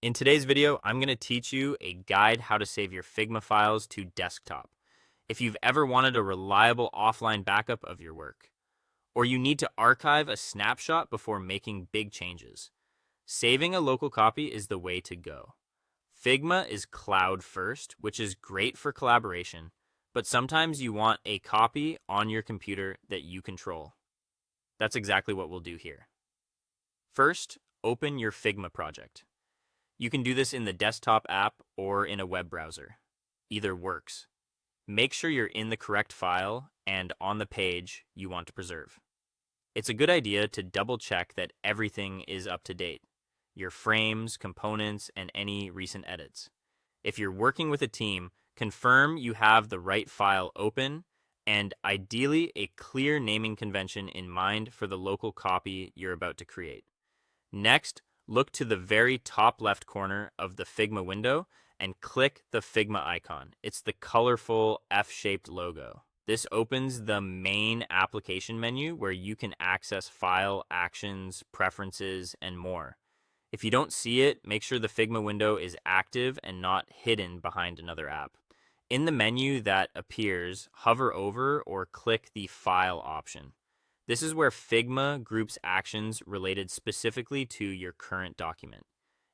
In today's video, I'm going to teach you a guide how to save your Figma files to desktop. If you've ever wanted a reliable offline backup of your work, or you need to archive a snapshot before making big changes, saving a local copy is the way to go. Figma is cloud first, which is great for collaboration, but sometimes you want a copy on your computer that you control. That's exactly what we'll do here. First, open your Figma project. You can do this in the desktop app or in a web browser. Either works. Make sure you're in the correct file and on the page you want to preserve. It's a good idea to double check that everything is up to date. Your frames, components, and any recent edits. If you're working with a team, confirm you have the right file open and ideally a clear naming convention in mind for the local copy you're about to create. Next, look to the very top left corner of the Figma window and click the Figma icon. It's the colorful F-shaped logo. This opens the main application menu where you can access file, actions, preferences, and more. If you don't see it, make sure the Figma window is active and not hidden behind another app. In the menu that appears, hover over or click the File option. This is where Figma groups actions related specifically to your current document.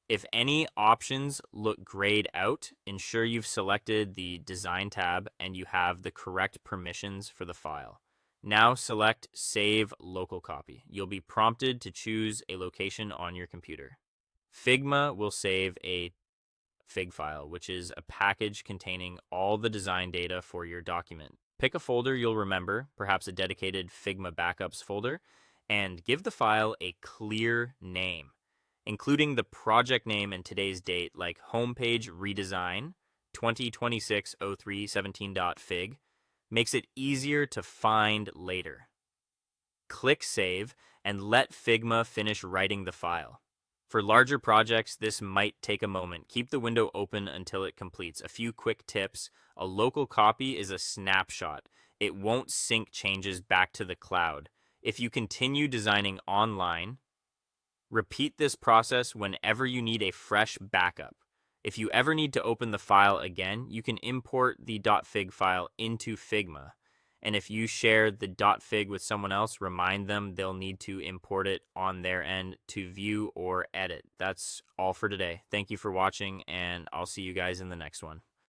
If any options look grayed out, ensure you've selected the Design tab and you have the correct permissions for the file. Now select Save Local Copy. You'll be prompted to choose a location on your computer. Figma will save a Fig file, which is a package containing all the design data for your document. Pick a folder you'll remember, perhaps a dedicated Figma Backups folder, and give the file a clear name, including the project name and today's date, like Homepage Redesign 2026-03-17.fig, makes it easier to find later. Click Save and let Figma finish writing the file. For larger projects, this might take a moment. Keep the window open until it completes. A few quick tips. A local copy is a snapshot. It won't sync changes back to the cloud. If you continue designing online, repeat this process whenever you need a fresh backup. If you ever need to open the file again, you can import the .fig file into Figma. And if you share the .fig with someone else, remind them they'll need to import it on their end to view or edit. That's all for today. Thank you for watching, and I'll see you guys in the next one.